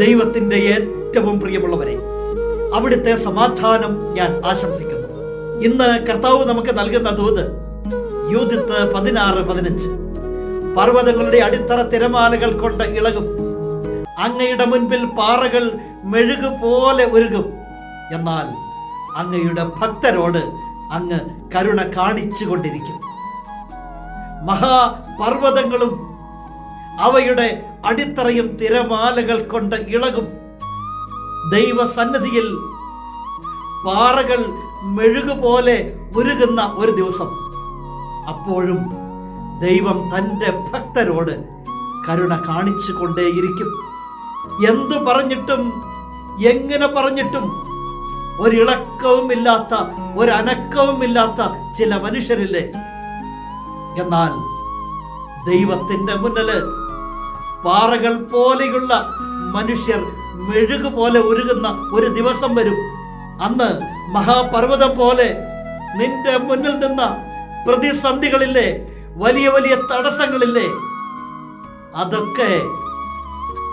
ദൈവത്തിന്റെ ഏറ്റവും പ്രിയമുള്ളവരെ, അവിടുത്തെ സമാധാനം ഞാൻ ആശംസിക്കുന്നു. ഇന്ന് കർത്താവ് നമുക്ക് നൽകുന്ന ദൂത് യൂദിത്ത് 16:15. പർവ്വതങ്ങളുടെ അടിത്തറ തിരമാലകൾ കൊണ്ട് ഇളകും, അങ്ങയുടെ മുൻപിൽ പാറകൾ മെഴുകുപോലെ ഉരുകും. എന്നാൽ അങ്ങയുടെ ഭക്തരോട് അങ്ങ് കരുണ കാണിച്ചു കൊണ്ടിരിക്കും. മഹാപർവ്വതങ്ങളും അവയുടെ അടിത്തറയും തിരമാലകൾ കൊണ്ട് ഇളകും. ദൈവസന്നിധിയിൽ പാറകൾ മെഴുകുപോലെ ഉരുകുന്ന ഒരു ദിവസം. അപ്പോഴും ദൈവം തൻ്റെ ഭക്തരോട് കരുണ കാണിച്ചു കൊണ്ടേയിരിക്കും. എന്തു പറഞ്ഞിട്ടും എങ്ങനെ പറഞ്ഞിട്ടും ഒരിളക്കവും ഇല്ലാത്ത, ഒരനക്കവും ഇല്ലാത്ത ചില മനുഷ്യരില്ലേ? എന്നാൽ ദൈവത്തിന്റെ മുന്നില് പാറകൾ പോലെയുള്ള മനുഷ്യർ മെഴുകുപോലെ ഉരുകുന്ന ഒരു ദിവസം വരും. അന്ന് മഹാപർവ്വതം പോലെ നിന്റെ മുന്നിൽ നിന്ന പ്രതിസന്ധികളില്ലേ, വലിയ വലിയ തടസ്സങ്ങളില്ലേ, അതൊക്കെ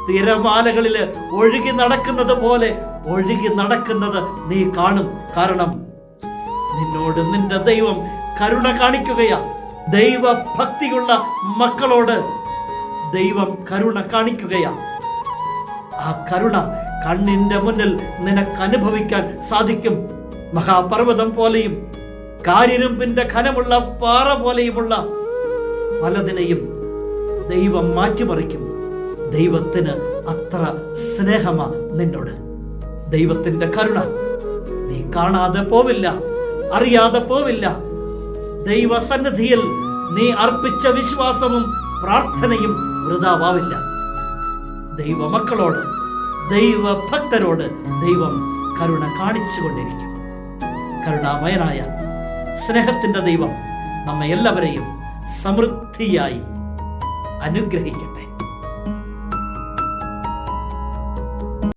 തിരമാലകളില് ഒഴുകി നടക്കുന്നത് പോലെ ഒഴുകി നടക്കുന്നത് നീ കാണും. കാരണം നിന്നോട് നിന്റെ ദൈവം കരുണ കാണിക്കുകയാ. ദൈവഭക്തിയുള്ള മക്കളോട് ദൈവം കരുണ കാണിക്കുകയാ. ആ കരുണ കണ്ണിന്റെ മുന്നിൽ നിനക്ക് അനുഭവിക്കാൻ സാധിക്കും. മഹാപർവ്വതം പോലെയും കാരിരുമ്പിന്റെ ഘനമുള്ള പാറ പോലെയുമുള്ള പലതിനെയും ദൈവം മാറ്റിമറിക്കും. ദൈവത്തിന് അത്ര സ്നേഹമാ നിന്നോട്. ദൈവത്തിന്റെ കരുണ നീ കാണാതെ പോവില്ല, അറിയാതെ പോവില്ല. ദൈവസന്നിധിയിൽ നീ അർപ്പിച്ച വിശ്വാസവും പ്രാർത്ഥനയും വൃഥാവാവില്ല. ദൈവമക്കളോട്, ദൈവഭക്തരോട് ദൈവം കരുണ കാണിച്ചുകൊണ്ടിരിക്കും. കരുണാമയനായ സ്നേഹത്തിന്റെ ദൈവം നമ്മെ എല്ലാവരെയും സമൃദ്ധിയായി അനുഗ്രഹിക്കും.